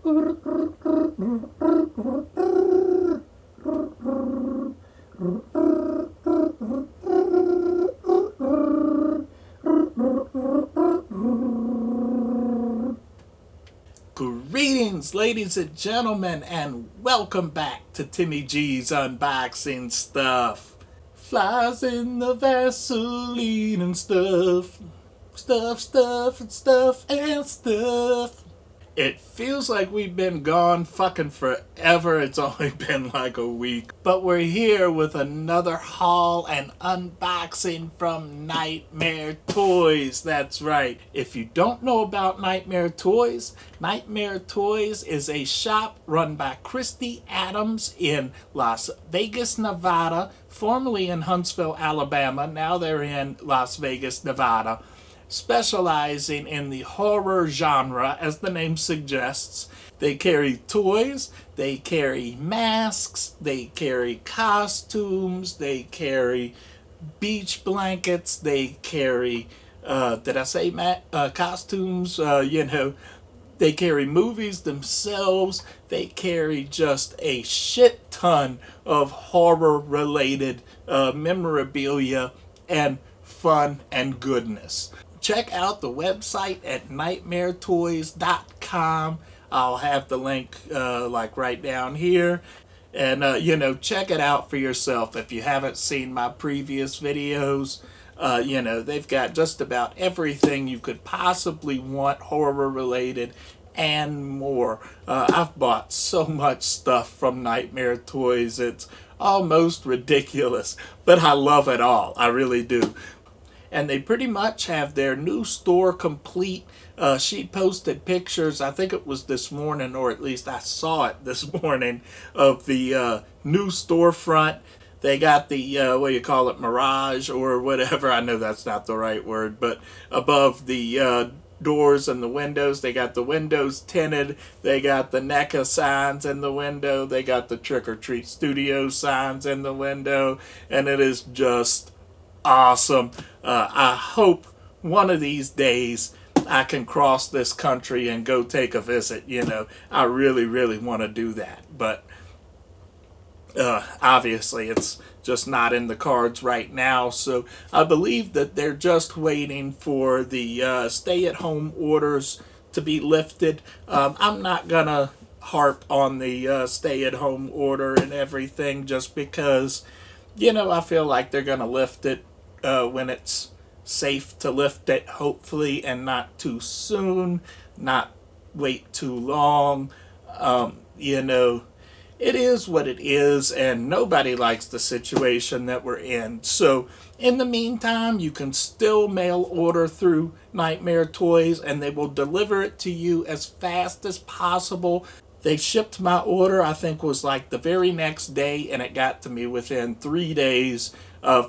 Greetings, ladies and gentlemen, and welcome back to Timmy G's Unboxing Stuff. Flies in the Vaseline and stuff. Stuff and stuff. It feels like we've been gone fucking forever. It's only been like a week. But we're here with another haul and unboxing from Nightmare Toys. That's right. If you don't know about Nightmare Toys is a shop run by Christy Adams in Las Vegas, Nevada, formerly in Huntsville, Alabama. Now they're in Las Vegas, Nevada, specializing in the horror genre, as the name suggests. They carry toys, they carry masks, they carry costumes, they carry beach blankets, they carry, costumes? They carry movies themselves. They carry just a shit ton of horror-related memorabilia and fun and goodness. Check out the website at nightmaretoys.com. I'll have the link right down here. And, check it out for yourself. If you haven't seen my previous videos, they've got just about everything you could possibly want horror related and more. I've bought so much stuff from Nightmare Toys. It's almost ridiculous, but I love it all. I really do. And they pretty much have their new store complete. She posted pictures, I think it was this morning, or at least I saw it this morning, of the new storefront. They got the, mirage or whatever. I know that's not the right word, but above the doors and the windows, they got the windows tinted. They got the NECA signs in the window. They got the Trick or Treat Studio signs in the window. And it is just awesome. I hope one of these days I can cross this country and go take a visit. I really, really want to do that. But obviously it's just not in the cards right now. So I believe that they're just waiting for the stay-at-home orders to be lifted. I'm not going to harp on the stay-at-home order and everything just because, I feel like they're going to lift it when it's safe to lift it, hopefully, and not too soon, not wait too long. It is what it is, and nobody likes the situation that we're in. So in the meantime, you can still mail order through Nightmare Toys, and they will deliver it to you as fast as possible. They shipped my order, I think was like the very next day, and it got to me within 3 days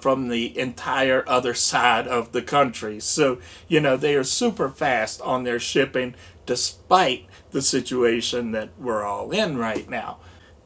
from the entire other side of the country. So, they are super fast on their shipping despite the situation that we're all in right now.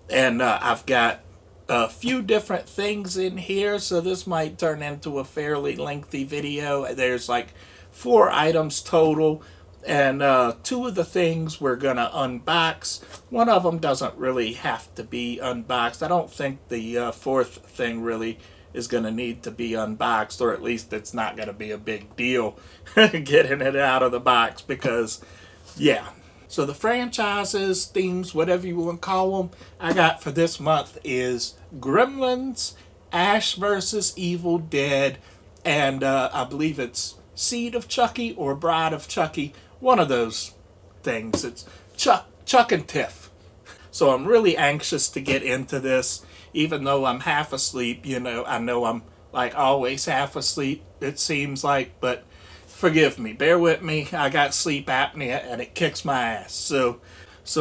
And I've got a few different things in here, so this might turn into a fairly lengthy video. There's like 4 items total. And 2 of the things we're going to unbox. One of them doesn't really have to be unboxed. I don't think the 4th thing really is going to need to be unboxed, or at least it's not going to be a big deal getting it out of the box because, yeah. So the franchises, themes, whatever you want to call them, I got for this month is Gremlins, Ash vs. Evil Dead, and I believe it's Seed of Chucky or Bride of Chucky. One of those things. It's Chuck and Tiff. So I'm really anxious to get into this, even though I'm half asleep. I know I'm like always half asleep, it seems like, but forgive me, bear with me. I got sleep apnea and it kicks my ass. So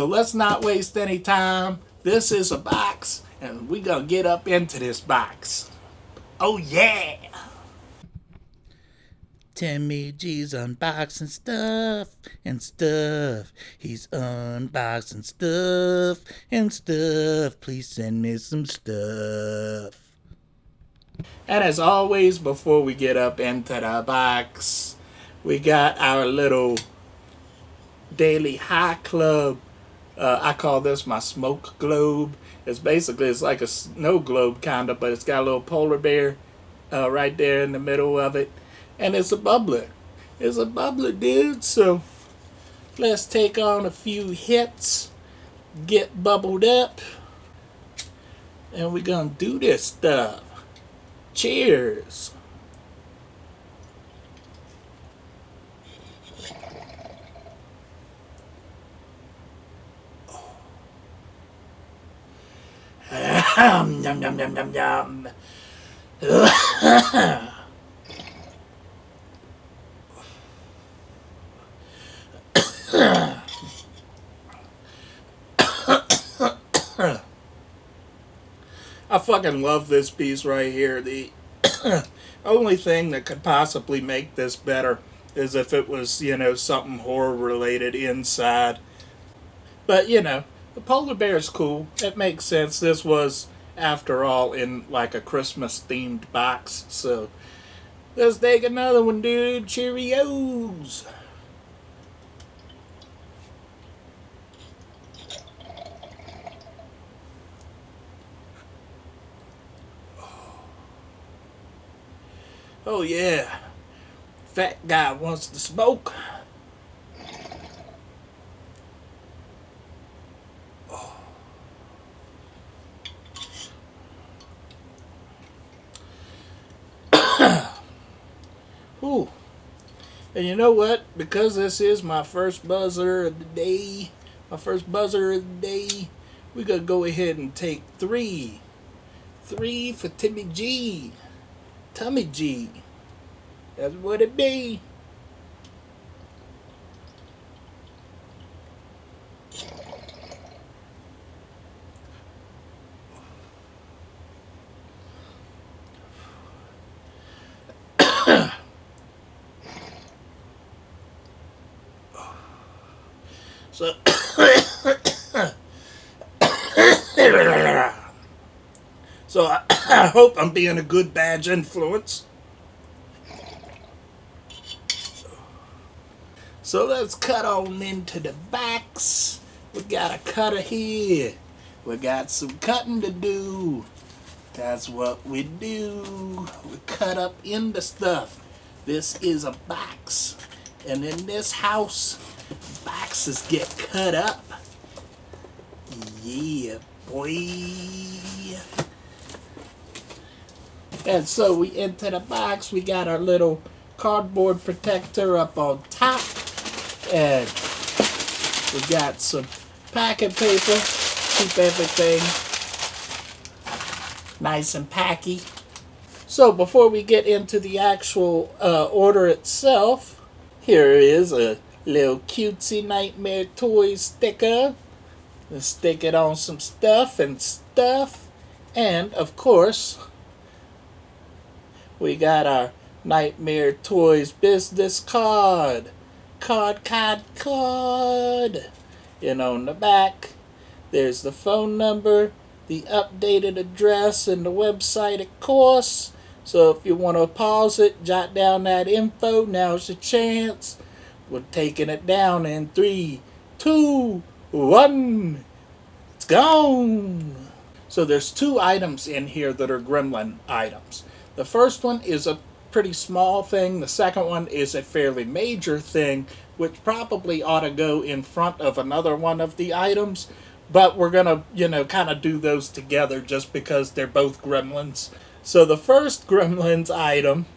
let's not waste any time. This is a box, and we're gonna get up into this box. Oh yeah! Timmy G's unboxing stuff and stuff. He's unboxing stuff and stuff. Please send me some stuff. And as always, before we get up into the box, we got our little Daily High Club I call this my smoke globe. It's like a snow globe kind of, but it's got a little polar bear right there in the middle of it, and it's a bubbler. It's a bubbler, dude. So let's take on a few hits, get bubbled up, and we're gonna do this stuff. Cheers. Yum, yum, yum, yum, yum. I fucking love this piece right here. The only thing that could possibly make this better is if it was, something horror related inside. But, the polar bear is cool. It makes sense. This was, after all, in like a Christmas themed box. So, let's take another one, dude. Cheerios. Oh, yeah. Fat guy wants to smoke. Ooh. And you know what? Because this is my first buzzer of the day, we're going to go ahead and take three. Three for Timmy G. Tummy G. That's what it be. So, I hope I'm being a good badge influence. So let's cut on into the backs. We got a cutter here. We got some cutting to do. That's what we do. We cut up into stuff. This is a box. And in this house, boxes get cut up. Yeah, boy. And so we enter the box. We got our little cardboard protector up on top. And we got some packing paper. Keep everything nice and packy. So before we get into the actual order itself, here is a little cutesy Nightmare Toys sticker. Let's stick it on some stuff. And of course, we got our Nightmare Toys business card. Card. And on the back, there's the phone number, the updated address, and the website, of course. So if you want to pause it, jot down that info, now's your chance. We're taking it down in 3, 2, 1. It's gone. So there's 2 items in here that are Gremlin items. The first one is a pretty small thing. The second one is a fairly major thing, which probably ought to go in front of another one of the items. But we're going to, kind of do those together just because they're both Gremlins. So the first Gremlins item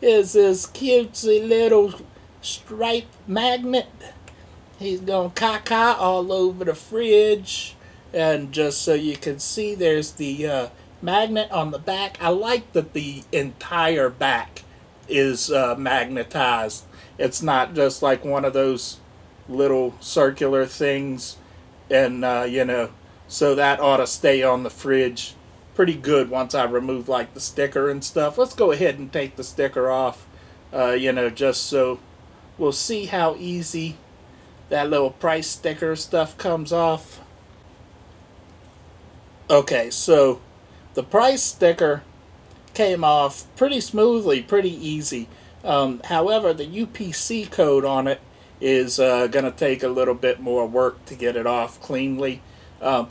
is this cutesy little stripe magnet. He's going Kaka all over the fridge. And just so you can see, there's the magnet on the back. I like that the entire back is magnetized. It's not just like one of those little circular things. And, so that ought to stay on the fridge pretty good once I remove, like, the sticker and stuff. Let's go ahead and take the sticker off, just so we'll see how easy that little price sticker stuff comes off. Okay, so the price sticker came off pretty smoothly, pretty easy. However, the UPC code on it is going to take a little bit more work to get it off cleanly. I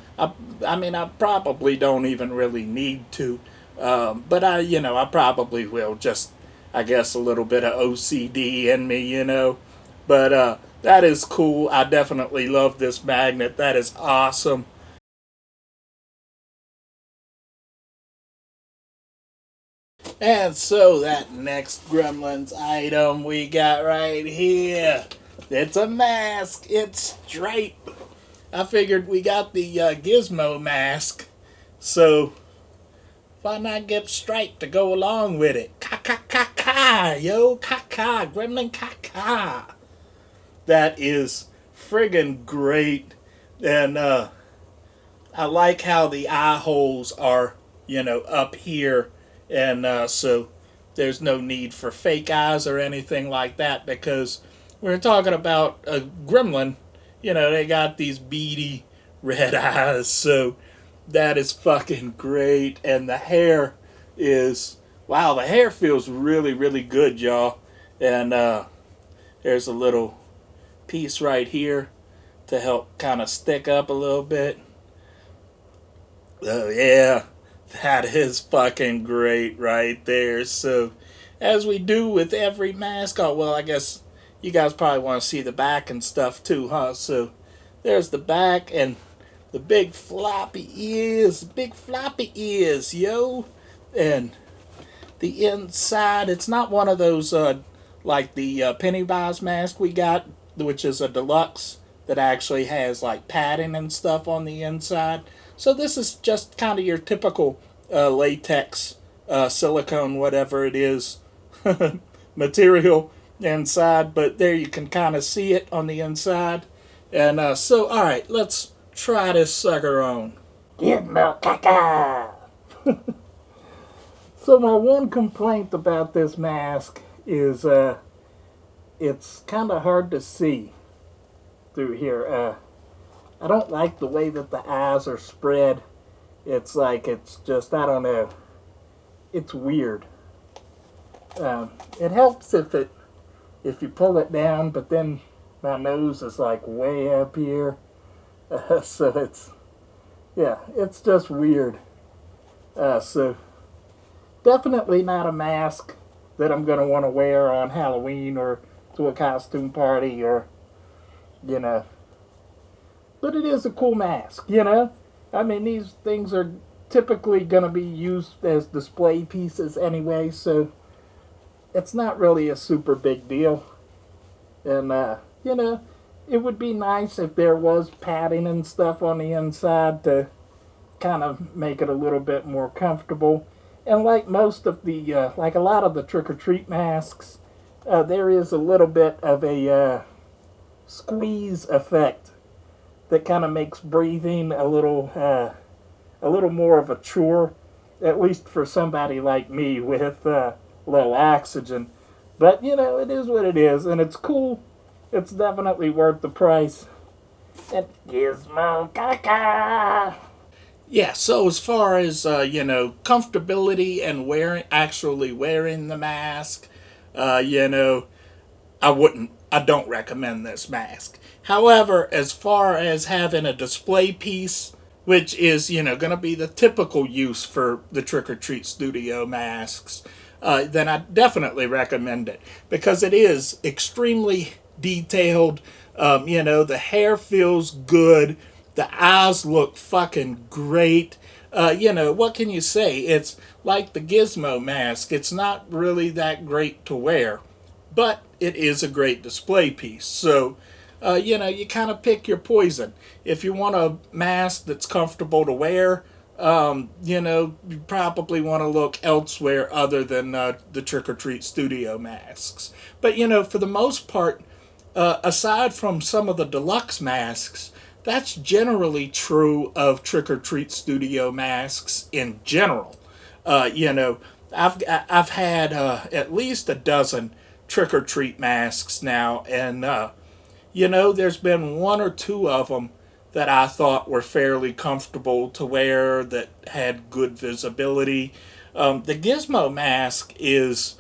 mean, I probably don't even really need to, but I probably will. Just, I guess, a little bit of OCD in me. But that is cool. I definitely love this magnet. That is awesome. And so that next Gremlins item we got right here, it's a mask. It's Stripe. I figured we got the Gizmo mask, so why not get Stripe to go along with it? Kaka Kaka, yo Kaka, Gremlin Kaka. That is friggin' great, and I like how the eye holes are, up here, and so there's no need for fake eyes or anything like that because we're talking about a gremlin. They got these beady red eyes, so that is fucking great. And the hair is, wow, the hair feels really, really good, y'all. And there's a little piece right here to help kind of stick up a little bit. Oh, yeah, that is fucking great right there. So, as we do with every mask, oh, well, I guess you guys probably want to see the back and stuff too, huh? So, there's the back and the big floppy ears, yo. And the inside, it's not one of those, like the Pennywise mask we got, which is a deluxe that actually has like padding and stuff on the inside. So this is just kind of your typical latex, silicone, whatever it is, material inside. But there you can kind of see it on the inside. And so, all right, let's try this sucker on. Gizmo Kaka. So my one complaint about this mask is it's kind of hard to see through here. I don't like the way that the eyes are spread. It's like it's just, I don't know. It's weird. It helps if you pull it down, but then my nose is like way up here. So it's just weird. So definitely not a mask that I'm going to want to wear on Halloween or to a costume party or, you know. But it is a cool mask. I mean, these things are typically going to be used as display pieces anyway, so it's not really a super big deal. And, it would be nice if there was padding and stuff on the inside to kind of make it a little bit more comfortable. And like most of the, like a lot of the trick-or-treat masks, there is a little bit of a squeeze effect that kind of makes breathing a little more of a chore, at least for somebody like me with low oxygen. But it is what it is, and it's cool. It's definitely worth the price. And Gizmo Kaka. Yeah, so as far as comfortability and actually wearing the mask, I don't recommend this mask. However, as far as having a display piece, which is going to be the typical use for the Trick or Treat Studio masks, then I definitely recommend it because it is extremely detailed. The hair feels good. The eyes look fucking great. What can you say? It's like the Gizmo mask. It's not really that great to wear, but it is a great display piece. So, you kind of pick your poison. If you want a mask that's comfortable to wear, you probably want to look elsewhere other than the Trick or Treat Studio masks. But, for the most part, aside from some of the deluxe masks, that's generally true of Trick or Treat Studio masks in general. I've had at least a dozen Trick or Treat masks now, and there's been one or two of them that I thought were fairly comfortable to wear that had good visibility. The Gizmo mask is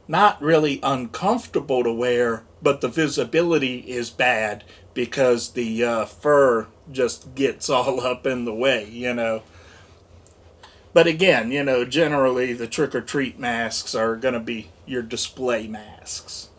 not really uncomfortable to wear, but the visibility is bad because the fur just gets all up in the way. But again, generally the trick or treat masks are going to be your display masks.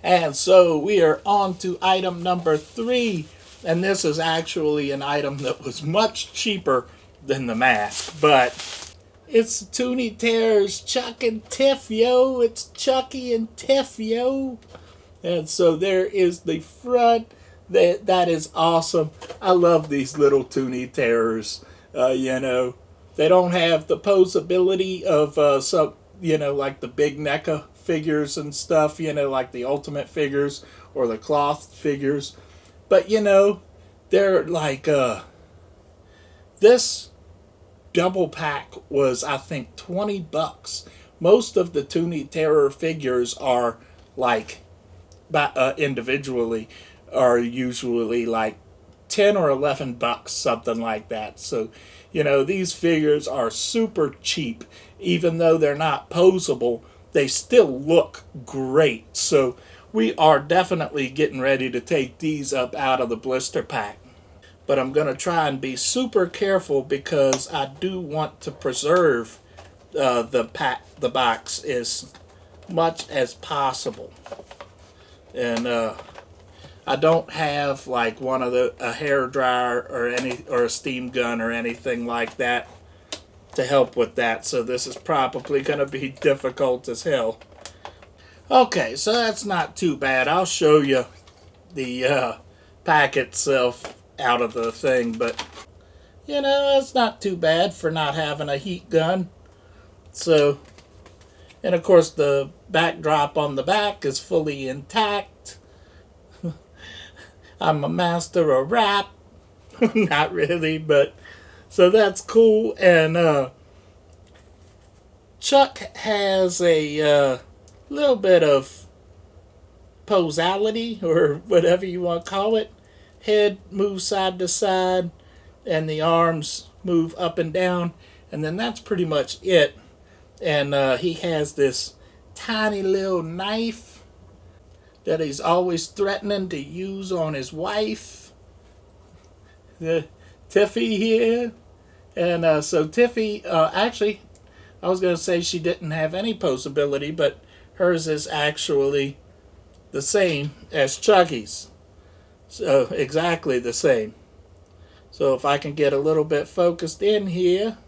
And so we are on to item number 3. And this is actually an item that was much cheaper than the mask. But it's Toonie Terrors, Chuck and Tiff, yo. It's Chucky and Tiff, yo. And so there is the front. That is awesome. I love these little Toonie Terrors. They don't have the posability of some, like the big NECA figures and stuff, like the Ultimate figures or the cloth figures. But, they're like, this double pack was, I think, $20. Most of the Toonie Terror figures are like, individually, are usually like 10 or 11 bucks, something like that. So, these figures are super cheap. Even though they're not posable, they still look great. So, we are definitely getting ready to take these up out of the blister pack. But I'm going to try and be super careful because I do want to preserve the box as much as possible. And I don't have like one of a hair dryer or a steam gun or anything like that to help with that. So this is probably going to be difficult as hell. Okay, so that's not too bad. I'll show you the pack itself out of the thing, but it's not too bad for not having a heat gun. So, and of course the backdrop on the back is fully intact. I'm a master of rap. Not really, but so that's cool. And Chuck has a little bit of posality, or whatever you want to call it. Head moves side to side, and the arms move up and down, and then that's pretty much it. And he has this tiny little knife that he's always threatening to use on his wife, the Tiffy here. And so Tiffy, actually, I was going to say she didn't have any posability, but hers is actually the same as Chucky's. So exactly the same. So if I can get a little bit focused in here.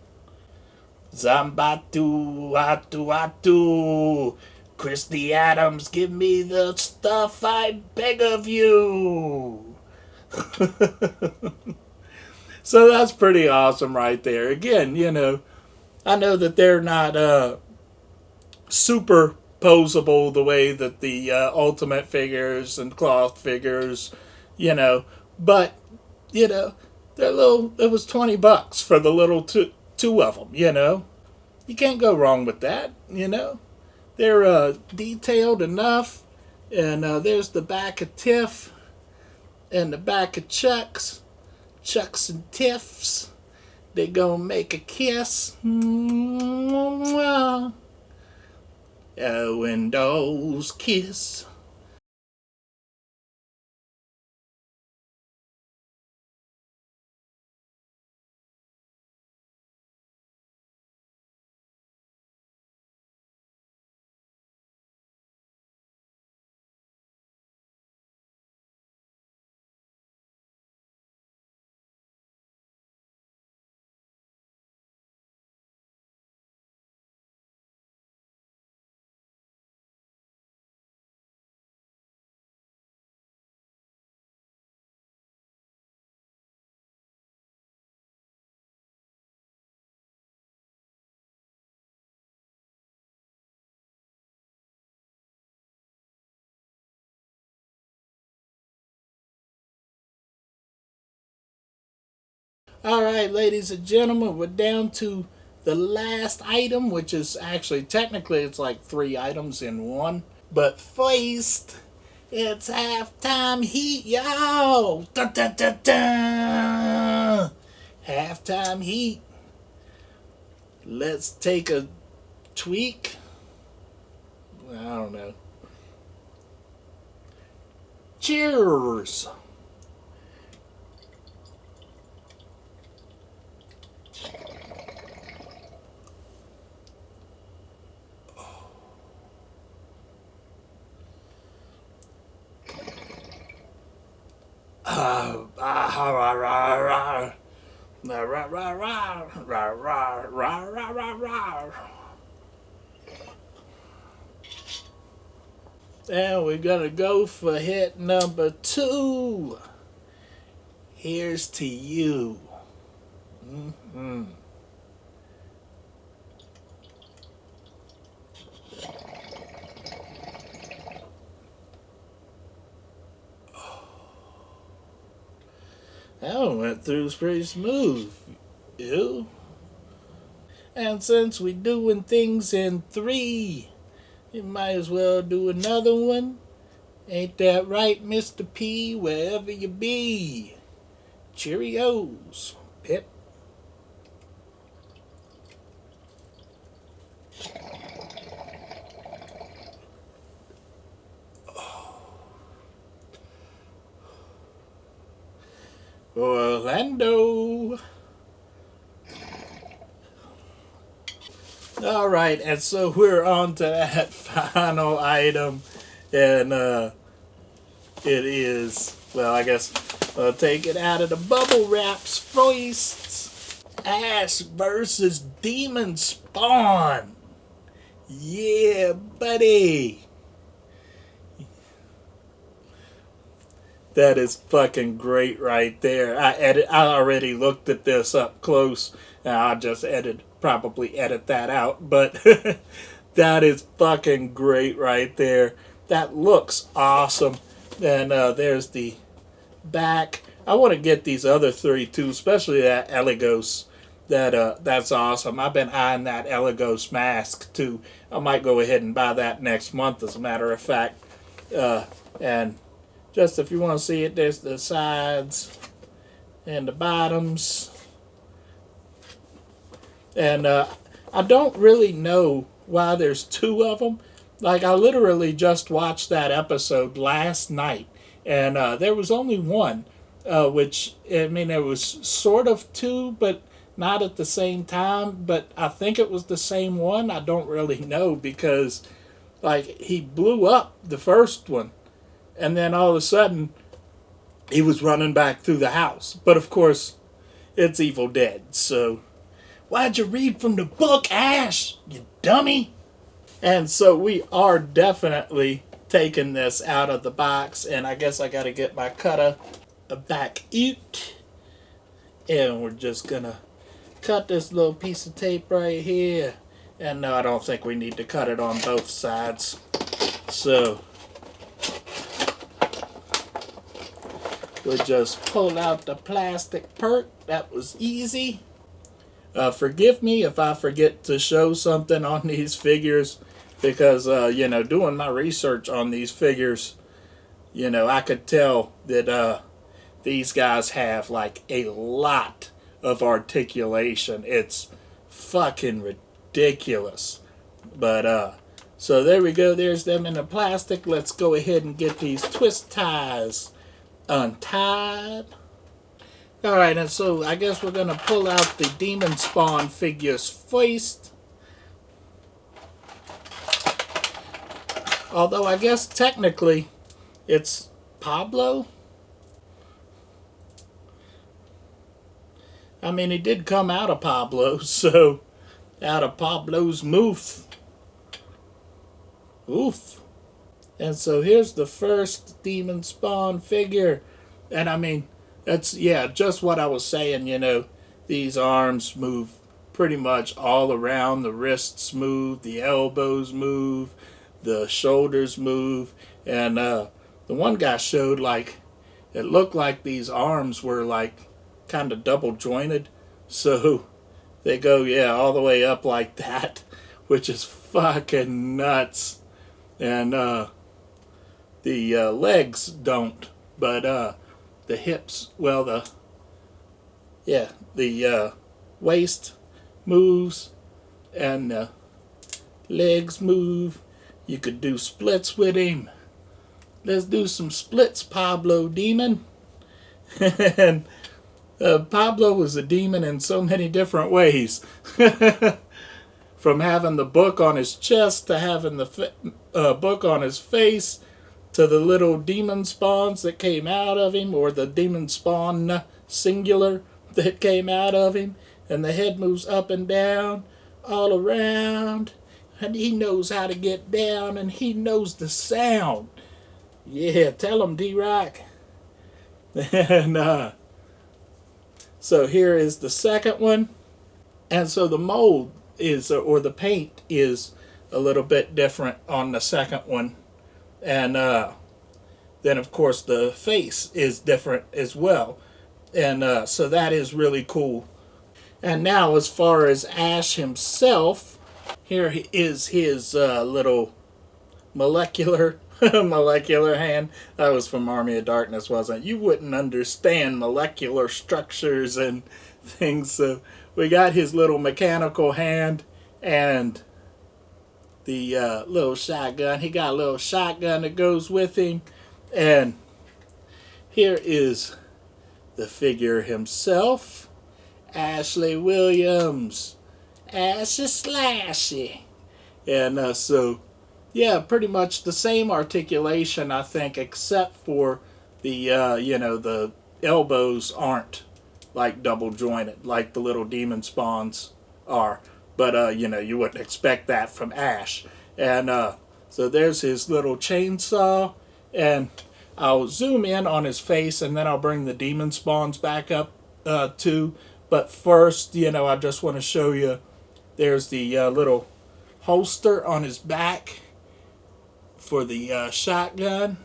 Zambatu, atu, atu. Christy Adams, give me the stuff, I beg of you. So that's pretty awesome right there. Again, I know that they're not super posable the way that the Ultimate figures and cloth figures, you know, but they're little. It was $20 for the little two of them. You can't go wrong with that. They're detailed enough, and there's the back of Tiff and the back of Chucks and Tiffs. They gonna make a kiss. A Windows kiss. All right, ladies and gentlemen, we're down to the last item, which is actually technically it's like three items in one. But first, It's halftime heat, y'all. Dun, dun, dun, dun. Halftime heat. Let's take a tweak. I don't know. Cheers. And we're gonna go for hit number 2. Here's to you. Mm-hmm. That one went through pretty smooth. Ew. And since we're doing things in 3, you might as well do another one. Ain't that right, Mr. P, wherever you be? Cheerios, Pip. Orlando. All right, and so we're on to that final item, and it is, well, I guess I'll take it out of the bubble wraps first. Ash versus Demon Spawn. Yeah, buddy. That is fucking great right there. I already looked at this up close. I'll just probably edit that out. But that is fucking great right there. That looks awesome. And there's the back. I want to get these other 3 too, especially that Eligos. That's awesome. I've been eyeing that Eligos mask too. I might go ahead and buy that next month, as a matter of fact. And just if you want to see it, there's the sides and the bottoms. And I don't really know why there's 2 of them. Like, I literally just watched that episode last night, and there was only one, which, I mean, it was sort of 2, but not at the same time. But I think it was the same one. I don't really know because, like, he blew up the first one. And then all of a sudden, he was running back through the house. But of course, it's Evil Dead. So, why'd you read from the book, Ash? You dummy. And so we are definitely taking this out of the box. And I guess I got to get my cutter back out. And we're just going to cut this little piece of tape right here. And no, I don't think we need to cut it on both sides. So we'll just pull out the plastic perk. That was easy. Forgive me if I forget to show something on these figures, because, doing my research on these figures, I could tell that these guys have, like, a lot of articulation. It's fucking ridiculous. But, so there we go. There's them in the plastic. Let's go ahead and get these twist ties untied. Alright, and so I guess we're going to pull out the Demon Spawn figures first. Although I guess technically it's Pablo. I mean, he did come out of Pablo, so out of Pablo's mouth. Oof. And so here's the first Demon Spawn figure. And I mean, that's, yeah, just what I was saying, these arms move pretty much all around. The wrists move, the elbows move, the shoulders move. And the one guy showed, like, it looked like these arms were, like, kind of double jointed. So they go, yeah, all the way up like that, which is fucking nuts. And The legs don't, but the hips, well, the waist moves and the legs move. You could do splits with him. Let's do some splits, Pablo Demon. And Pablo was a demon in so many different ways. From having the book on his chest to having the book on his face to the little demon spawns that came out of him, or the demon spawn singular that came out of him. And the head moves up and down all around. And he knows how to get down, and he knows the sound. Yeah, tell him, D-Rock. And so here is the second one. And so the mold is, or the paint is a little bit different on the second one. And then, of course, the face is different as well. And so that is really cool. And now, as far as Ash himself, here is his little molecular molecular hand. That was from Army of Darkness, wasn't it? You wouldn't understand molecular structures and things. So we got his little mechanical hand and the little shotgun. He got a little shotgun that goes with him. And here is the figure himself, Ashley Williams. Ashy Slashy. And so yeah, pretty much the same articulation, I think, except for the the elbows aren't like double jointed like the little demon spawns are. But you wouldn't expect that from Ash. And so there's his little chainsaw, and I'll zoom in on his face, and then I'll bring the demon spawns back up too. But first, I just want to show you. There's the little holster on his back for the shotgun.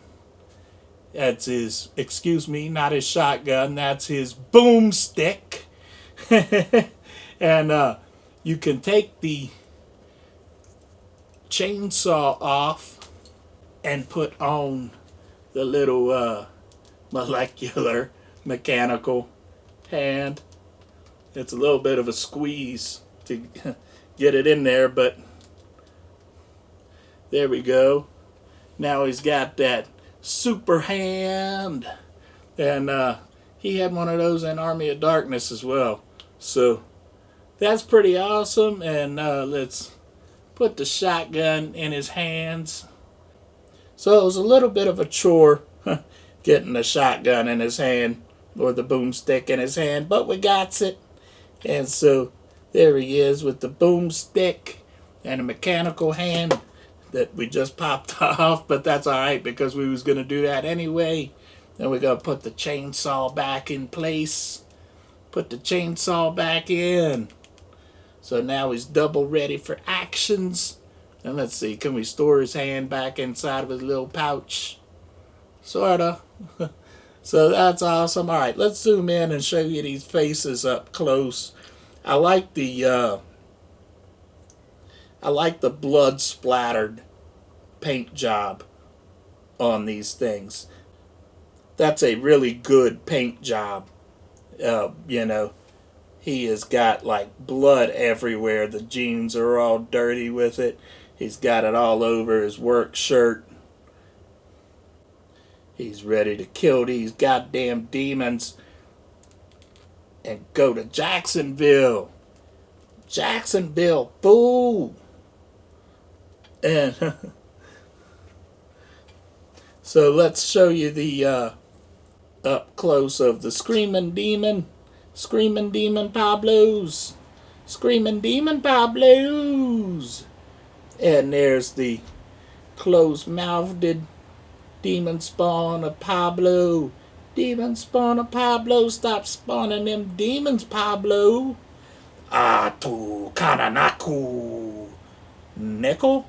That's his, excuse me, not his shotgun, that's his boomstick. And you can take the chainsaw off and put on the little molecular mechanical hand. It's a little bit of a squeeze to get it in there, but there we go. Now he's got that super hand. And he had one of those in Army of Darkness as well. So that's pretty awesome. And let's put the shotgun in his hands. So it was a little bit of a chore getting the shotgun in his hand or the boomstick in his hand, but we got it. And so there he is with the boomstick and a mechanical hand that we just popped off, but that's alright because we was going to do that anyway. Then we're going to put the chainsaw back in place. Put the chainsaw back in. So now he's double ready for actions. And let's see, can we store his hand back inside of his little pouch? Sorta. So that's awesome. Alright, let's zoom in and show you these faces up close. I like the blood splattered paint job on these things. That's a really good paint job. He has got like blood everywhere. The jeans are all dirty with it. He's got it all over his work shirt. He's ready to kill these goddamn demons and go to Jacksonville. Jacksonville, fool. And so let's show you the up close of the Screaming Demon. Screaming Demon Pablos. Screaming Demon Pablos. And there's the closed-mouthed demon spawn of Pablo. Demon spawn of Pablo. Stop spawning them demons, Pablo. Atu Kananaku. Nickel?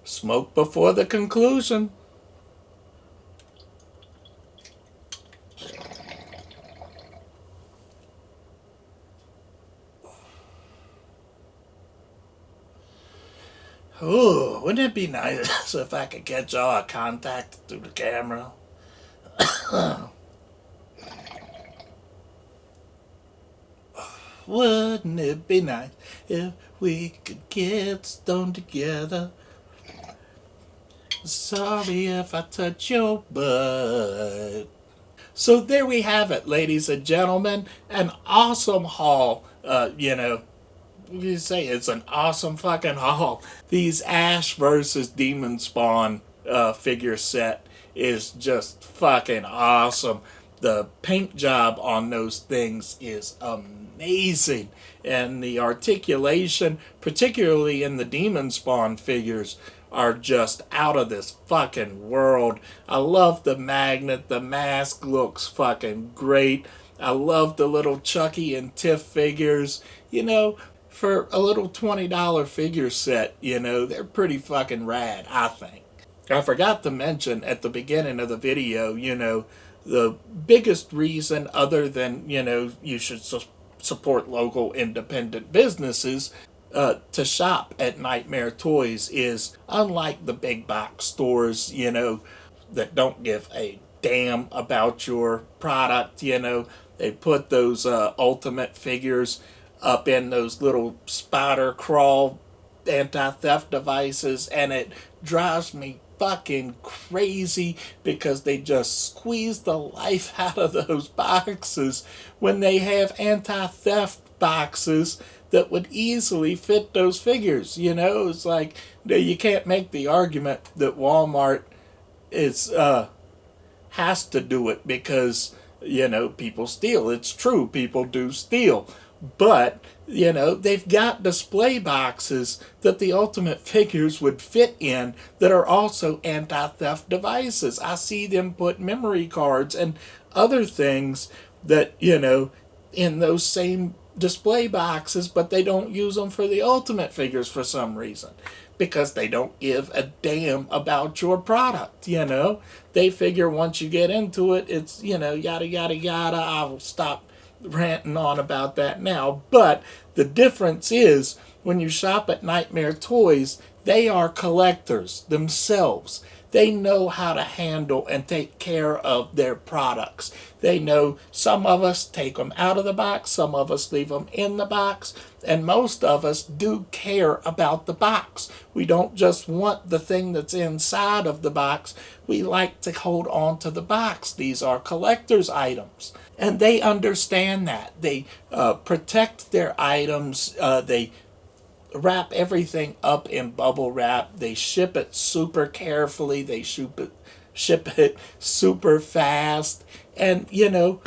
Smoke before the conclusion. Ooh, wouldn't it be nice if I could catch all our contact through the camera? Wouldn't it be nice if we could get stoned together? Sorry if I touch your butt. So there we have it, ladies and gentlemen. An awesome haul. You say it's an awesome fucking haul. These Ash versus Demon Spawn figure set is just fucking awesome. The paint job on those things is amazing. And the articulation, particularly in the Demon Spawn figures, are just out of this fucking world. I love the magnet. The mask looks fucking great. I love the little Chucky and Tiff figures. For a little $20 figure set, they're pretty fucking rad, I think. I forgot to mention at the beginning of the video, the biggest reason other than, you should support local independent businesses to shop at Nightmare Toys is unlike the big box stores, that don't give a damn about your product, they put those ultimate figures up in those little spider crawl anti-theft devices, and it drives me fucking crazy because they just squeeze the life out of those boxes when they have anti-theft boxes that would easily fit those figures. It's like you can't make the argument that Walmart is has to do it because people steal. It's true, people do steal. But, they've got display boxes that the ultimate figures would fit in that are also anti-theft devices. I see them put memory cards and other things that, in those same display boxes, but they don't use them for the ultimate figures for some reason. Because they don't give a damn about your product, They figure once you get into it, it's, yada, yada, yada. I'll stop ranting on about that now. But the difference is when you shop at Nightmare Toys, they are collectors themselves. They know how to handle and take care of their products. They know some of us take them out of the box, some of us leave them in the box, and most of us do care about the box. We don't just want the thing that's inside of the box. We like to hold on to the box. These are collector's items. And they understand that. They protect their items. They wrap everything up in bubble wrap. They ship it super carefully. They ship it super fast. And, you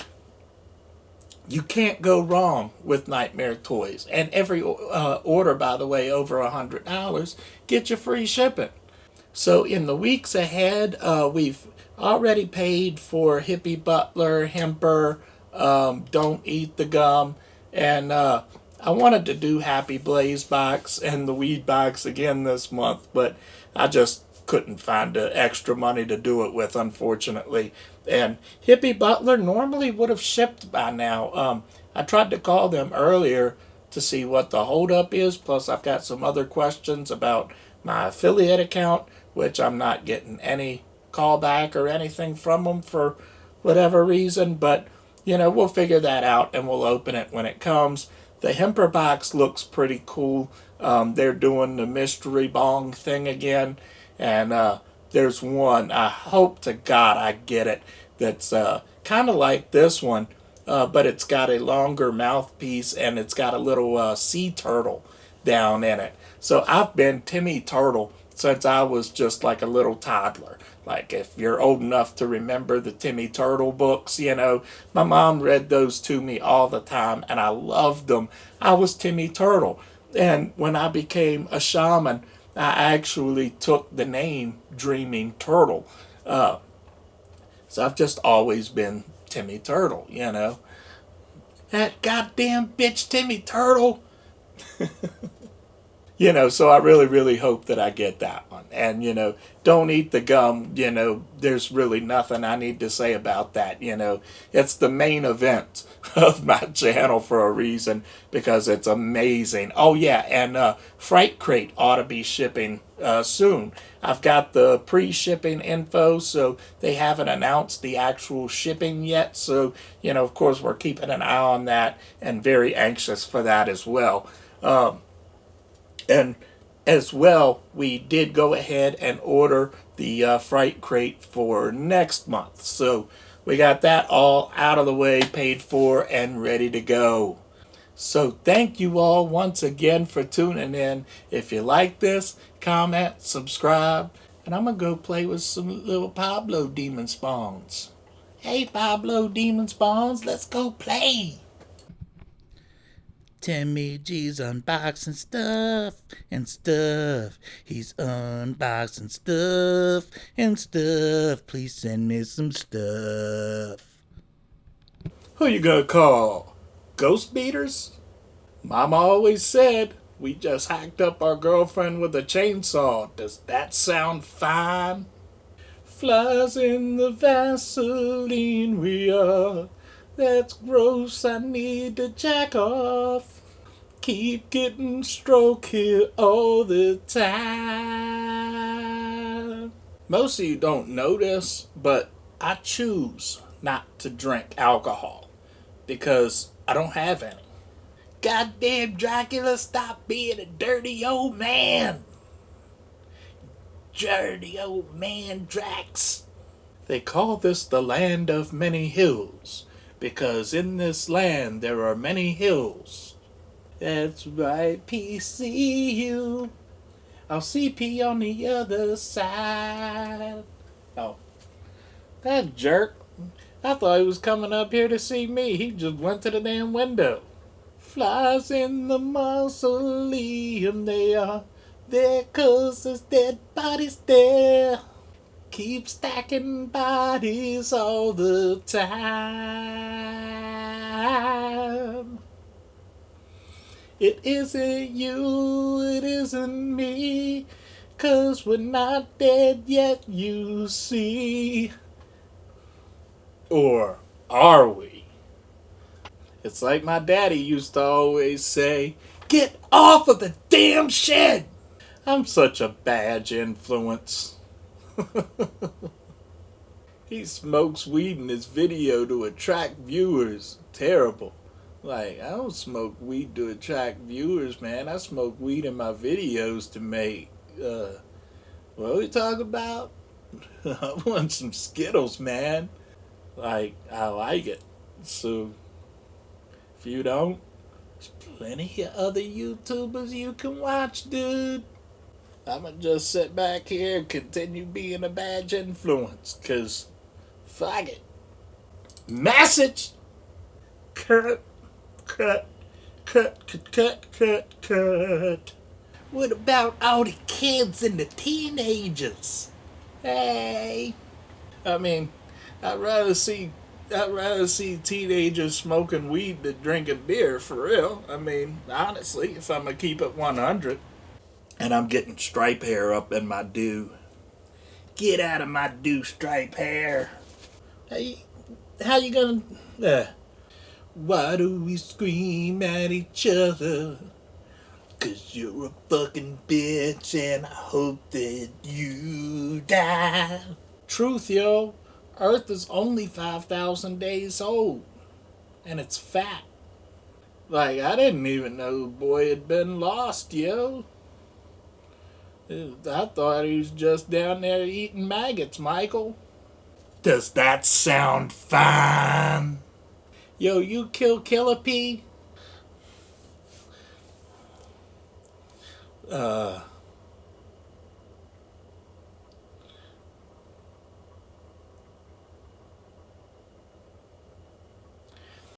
can't go wrong with Nightmare Toys. And every order, by the way, over $100, get you free shipping. So in the weeks ahead, we've already paid for Hippie Butler, Hemper, Don't Eat the Gum, and I wanted to do Happy Blaze Box and the Weed Box again this month, but I just couldn't find the extra money to do it with, unfortunately. And Hippie Butler normally would have shipped by now. I tried to call them earlier to see what the holdup is, plus I've got some other questions about my affiliate account, which I'm not getting any callback or anything from them for whatever reason, but we'll figure that out and we'll open it when it comes. The Hemper box looks pretty cool. They're doing the mystery bong thing again, and there's one, I hope to God I get it, that's kind of like this one, but it's got a longer mouthpiece and it's got a little sea turtle down in it. So I've been Timmy Turtle since I was just like a little toddler. Like, if you're old enough to remember the Timmy Turtle books, my mom read those to me all the time, and I loved them. I was Timmy Turtle. And when I became a shaman, I actually took the name Dreaming Turtle. So I've just always been Timmy Turtle, That goddamn bitch Timmy Turtle. So I really, really hope that I get that one. And, don't eat the gum. There's really nothing I need to say about that. It's the main event of my channel for a reason because it's amazing. Oh, yeah. And Fright Crate ought to be shipping soon. I've got the pre-shipping info, so they haven't announced the actual shipping yet. So, of course, we're keeping an eye on that and very anxious for that as well. And as well, we did go ahead and order the Fright Crate for next month. So we got that all out of the way, paid for, and ready to go. So thank you all once again for tuning in. If you like this, comment, subscribe, and I'm going to go play with some little Pablo demon spawns. Hey Pablo demon spawns, let's go play. Timmy G's unboxing stuff and stuff. He's unboxing stuff and stuff. Please send me some stuff. Who you gonna call? Ghost beaters? Mama always said we just hacked up our girlfriend with a chainsaw. Does that sound fine? Flies in the Vaseline we are. That's gross, I need to jack off. Keep getting stroke here all the time. Most of you don't know this, but I choose not to drink alcohol because I don't have any. Goddamn Dracula, stop being a dirty old man. Dirty old man Drax. They call this the land of many hills because in this land there are many hills. That's right, PCU. I'll CP on the other side. Oh, that jerk. I thought he was coming up here to see me. He just went to the damn window. Flies in the mausoleum, they are there 'cause there's dead bodies there. Keep stacking bodies all the time. It isn't you, it isn't me, 'cause we're not dead yet, you see. Or are we? It's like my daddy used to always say, get off of the damn shed! I'm such a bad influence. He smokes weed in his video to attract viewers. Terrible. Like, I don't smoke weed to attract viewers, man. I smoke weed in my videos to make, what are we talking about? I want some Skittles, man. Like, I like it. So, if you don't, there's plenty of other YouTubers you can watch, dude. I'ma just sit back here and continue being a bad influence, 'cause fuck it. Message! Cut, cut, cut, cut, cut, cut, cut. What about all the kids and the teenagers? Hey! I mean, I'd rather see teenagers smoking weed than drinking beer, for real. I mean, honestly, if I'm gonna keep it 100. And I'm getting stripe hair up in my do. Get out of my do, stripe hair. Hey, how you gonna... Why do we scream at each other? 'Cause you're a fucking bitch and I hope that you die. Truth, yo. Earth is only 5,000 days old. And it's fat. Like, I didn't even know the boy had been lost, yo. I thought he was just down there eating maggots, Michael. Does that sound fine? Yo, you kill Killer P?